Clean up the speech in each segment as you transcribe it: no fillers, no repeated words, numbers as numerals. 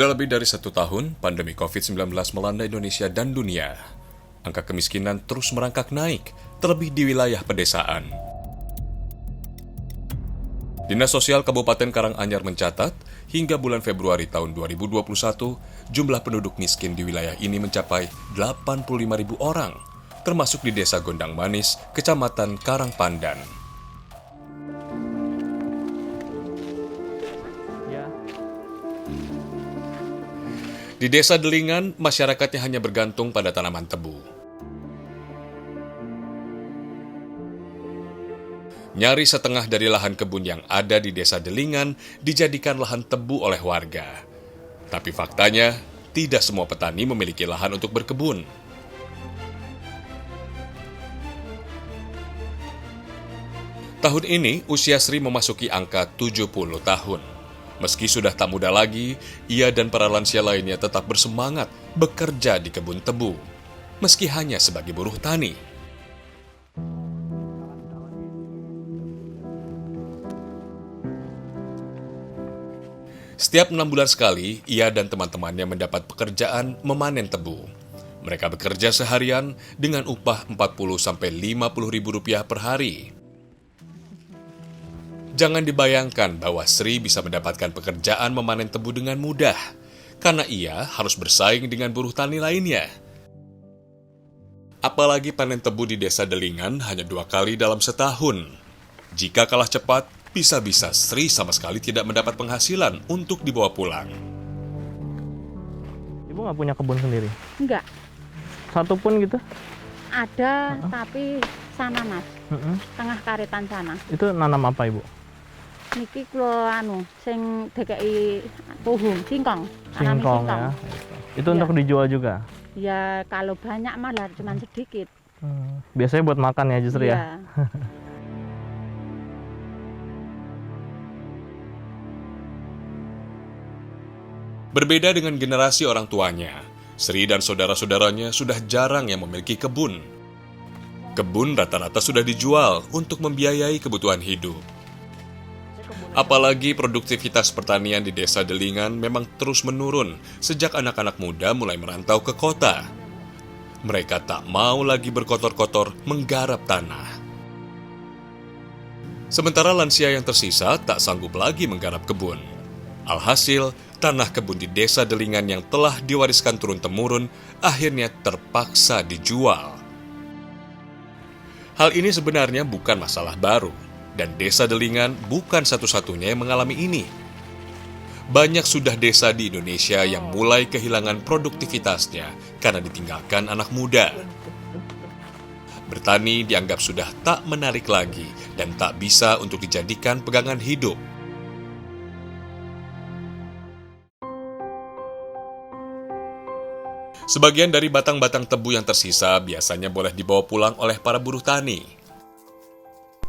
Sudah lebih dari 1 tahun, pandemi COVID-19 melanda Indonesia dan dunia. Angka kemiskinan terus merangkak naik, terlebih di wilayah pedesaan. Dinas Sosial Kabupaten Karanganyar mencatat, hingga bulan Februari tahun 2021, jumlah penduduk miskin di wilayah ini mencapai 85.000 orang, termasuk di Desa Gondang Manis, Kecamatan Karangpandan. Di Desa Delingan, masyarakatnya hanya bergantung pada tanaman tebu. Nyaris setengah dari lahan kebun yang ada di Desa Delingan dijadikan lahan tebu oleh warga. Tapi faktanya, tidak semua petani memiliki lahan untuk berkebun. Tahun ini, usia Sri memasuki angka 70 tahun. Meski sudah tak muda lagi, ia dan para lansia lainnya tetap bersemangat bekerja di kebun tebu, meski hanya sebagai buruh tani. Setiap 6 bulan sekali, ia dan teman-temannya mendapat pekerjaan memanen tebu. Mereka bekerja seharian dengan upah 40-50 ribu rupiah per hari. Jangan dibayangkan bahwa Sri bisa mendapatkan pekerjaan memanen tebu dengan mudah, karena ia harus bersaing dengan buruh tani lainnya. Apalagi panen tebu di Desa Delingan hanya 2 kali dalam setahun. Jika kalah cepat, bisa-bisa Sri sama sekali tidak mendapat penghasilan untuk dibawa pulang. Ibu nggak punya kebun sendiri? Enggak, Satu pun gitu? ada tapi sana mas, tengah karetan sana. Itu nanam apa Ibu? Niki kula sing DKI pohon singkong, tanami Singkong ya. Itu Iya. untuk dijual juga? Ya kalau banyak malah cuma sedikit. Biasanya buat makan ya justru ya? Iya. Berbeda dengan generasi orang tuanya, Sri dan saudara-saudaranya sudah jarang yang memiliki kebun. Kebun rata-rata sudah dijual untuk membiayai kebutuhan hidup. Apalagi produktivitas pertanian di Desa Delingan memang terus menurun sejak anak-anak muda mulai merantau ke kota. Mereka tak mau lagi berkotor-kotor menggarap tanah. Sementara lansia yang tersisa tak sanggup lagi menggarap kebun. Alhasil, tanah kebun di Desa Delingan yang telah diwariskan turun-temurun akhirnya terpaksa dijual. Hal ini sebenarnya bukan masalah baru, dan Desa Delingan bukan satu-satunya yang mengalami ini. Banyak sudah desa di Indonesia yang mulai kehilangan produktivitasnya karena ditinggalkan anak muda. Bertani dianggap sudah tak menarik lagi dan tak bisa untuk dijadikan pegangan hidup. Sebagian dari batang-batang tebu yang tersisa biasanya boleh dibawa pulang oleh para buruh tani.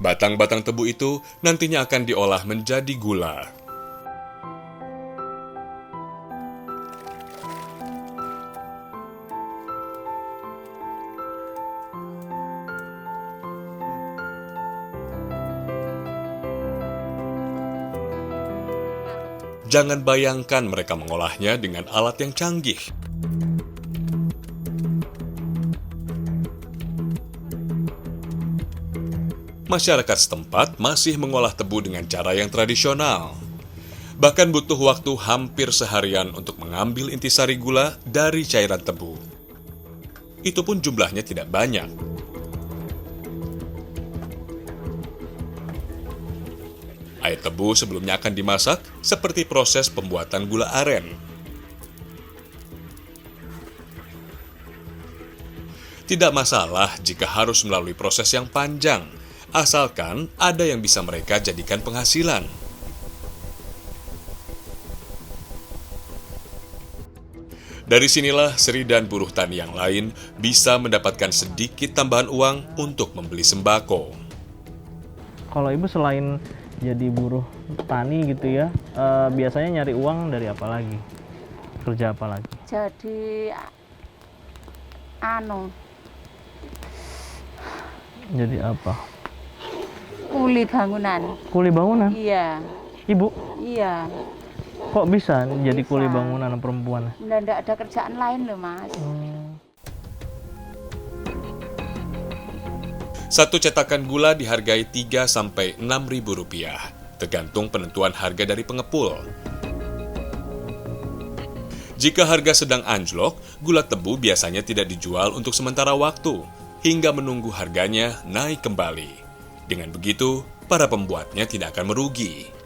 Batang-batang tebu itu nantinya akan diolah menjadi gula. Jangan bayangkan mereka mengolahnya dengan alat yang canggih. Masyarakat setempat masih mengolah tebu dengan cara yang tradisional. Bahkan butuh waktu hampir seharian untuk mengambil intisari gula dari cairan tebu. Itu pun jumlahnya tidak banyak. Air tebu sebelumnya akan dimasak seperti proses pembuatan gula aren. Tidak masalah jika harus melalui proses yang panjang, asalkan ada yang bisa mereka jadikan penghasilan. Dari sinilah Sri dan buruh tani yang lain bisa mendapatkan sedikit tambahan uang untuk membeli sembako. Kalau Ibu selain jadi buruh tani gitu ya, biasanya nyari uang dari apa lagi? Kerja apa lagi? Jadi Jadi apa? kuli bangunan. Kuli bangunan? Iya, Ibu? iya. Kok bisa jadi kuli bangunan perempuan? Nggak ada kerjaan lain loh Mas. Satu cetakan gula dihargai 3 sampai 6 ribu rupiah, tergantung penentuan harga dari pengepul. Jika harga sedang anjlok, gula tebu biasanya tidak dijual untuk sementara waktu, hingga menunggu harganya naik kembali. Dengan begitu, para pembuatnya tidak akan merugi.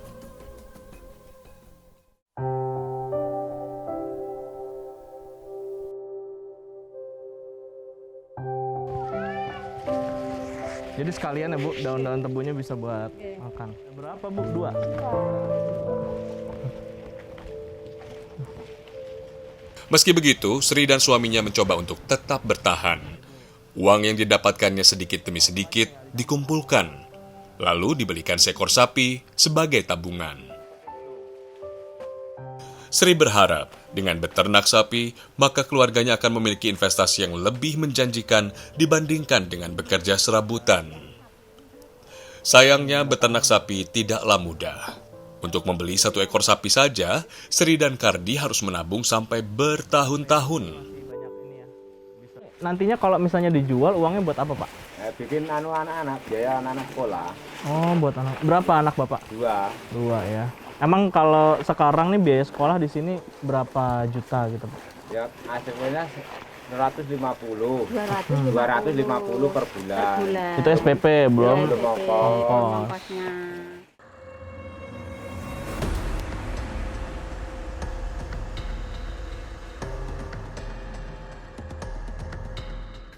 Jadi sekalian ya Bu, daun-daun tebunya bisa buat makan. Berapa Bu? 2? Meski begitu, Sri dan suaminya mencoba untuk tetap bertahan. Uang yang didapatkannya sedikit demi sedikit dikumpulkan, lalu dibelikan seekor sapi sebagai tabungan. Sri berharap dengan beternak sapi, maka keluarganya akan memiliki investasi yang lebih menjanjikan dibandingkan dengan bekerja serabutan. Sayangnya, beternak sapi tidaklah mudah. Untuk membeli 1 ekor sapi saja, Sri dan Kardi harus menabung sampai bertahun-tahun. Nantinya kalau misalnya dijual, uangnya buat apa Pak? Bikin anak-anak, biaya anak-anak sekolah. Oh, buat anak. Berapa anak Bapak? 2. 2 ya. Emang kalau sekarang nih biaya sekolah di sini berapa juta gitu Pak? Ya hasilnya 150. 250 per bulan. Itu SPP belum? Belum ongkos. ongkosnya.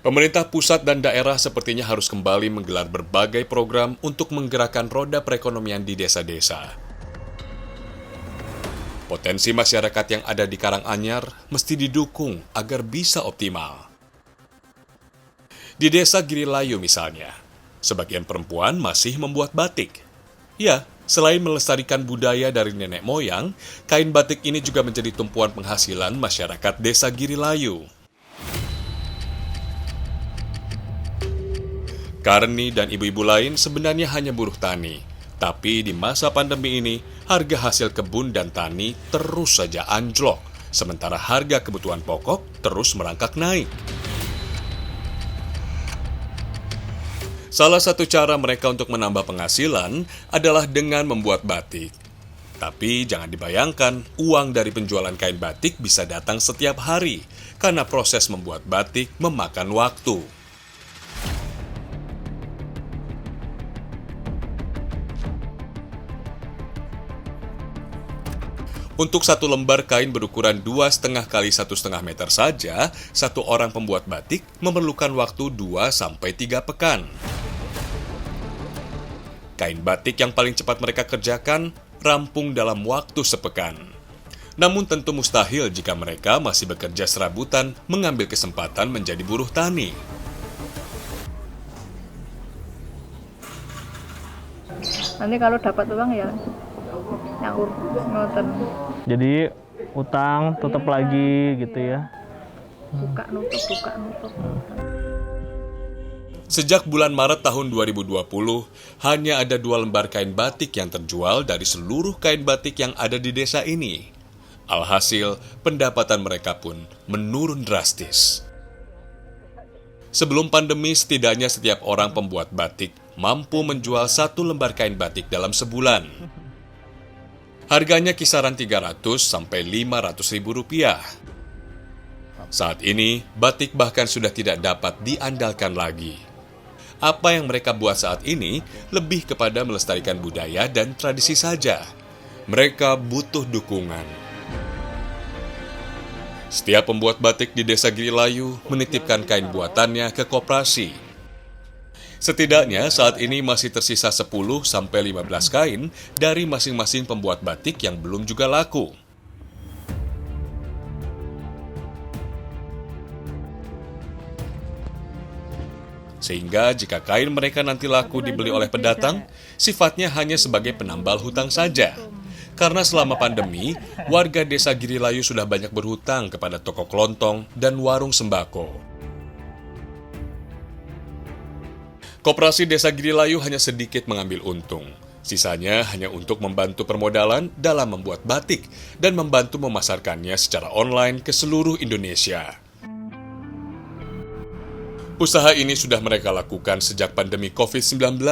Pemerintah pusat dan daerah sepertinya harus kembali menggelar berbagai program untuk menggerakkan roda perekonomian di desa-desa. Potensi masyarakat yang ada di Karanganyar mesti didukung agar bisa optimal. Di desa Girilayu misalnya, sebagian perempuan masih membuat batik. Ya, selain melestarikan budaya dari nenek moyang, kain batik ini juga menjadi tumpuan penghasilan masyarakat desa Girilayu. Karni dan ibu-ibu lain sebenarnya hanya buruh tani. Tapi di masa pandemi ini, harga hasil kebun dan tani terus saja anjlok, sementara harga kebutuhan pokok terus merangkak naik. Salah satu cara mereka untuk menambah penghasilan adalah dengan membuat batik. Tapi jangan dibayangkan, uang dari penjualan kain batik bisa datang setiap hari, karena proses membuat batik memakan waktu. Untuk 1 lembar kain berukuran 2,5 kali 1,5 meter saja, 1 orang pembuat batik memerlukan waktu 2-3 pekan. Kain batik yang paling cepat mereka kerjakan rampung dalam waktu sepekan. Namun tentu mustahil jika mereka masih bekerja serabutan mengambil kesempatan menjadi buruh tani. Nanti kalau dapat uang ya nyaur ngoten. Jadi utang tutup lagi gitu ya. Buka nutup. Sejak bulan Maret tahun 2020, hanya ada 2 lembar kain batik yang terjual dari seluruh kain batik yang ada di desa ini. Alhasil, pendapatan mereka pun menurun drastis. Sebelum pandemi, setidaknya setiap orang pembuat batik mampu menjual 1 lembar kain batik dalam sebulan. Harganya kisaran 300 sampai 500 ribu rupiah. Saat ini, batik bahkan sudah tidak dapat diandalkan lagi. Apa yang mereka buat saat ini lebih kepada melestarikan budaya dan tradisi saja. Mereka butuh dukungan. Setiap pembuat batik di desa Girilayu menitipkan kain buatannya ke koperasi. Setidaknya saat ini masih tersisa 10-15 kain dari masing-masing pembuat batik yang belum juga laku. Sehingga jika kain mereka nanti laku dibeli oleh pendatang, sifatnya hanya sebagai penambal hutang saja. Karena selama pandemi, warga desa Girilayu sudah banyak berhutang kepada toko kelontong dan warung sembako. Koperasi Desa Girilayu hanya sedikit mengambil untung. Sisanya hanya untuk membantu permodalan dalam membuat batik dan membantu memasarkannya secara online ke seluruh Indonesia. Usaha ini sudah mereka lakukan sejak pandemi COVID-19,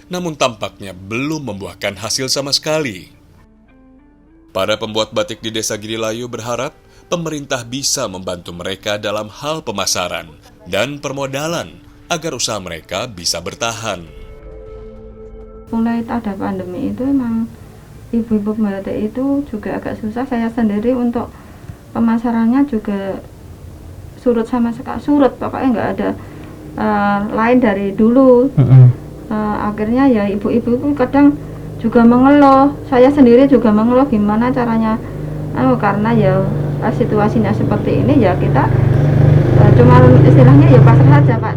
namun tampaknya belum membuahkan hasil sama sekali. Para pembuat batik di Desa Girilayu berharap pemerintah bisa membantu mereka dalam hal pemasaran dan permodalan agar usaha mereka bisa bertahan. Mulai ada pandemi itu emang ibu-ibu pembatik itu juga agak susah. Saya sendiri untuk pemasarannya juga surut sama sekali, surut pokoknya nggak ada lain dari dulu. Akhirnya ya ibu-ibu itu kadang juga mengeluh, saya sendiri juga mengeluh gimana caranya, karena ya situasinya seperti ini ya kita cuma istilahnya ya pasrah saja Pak.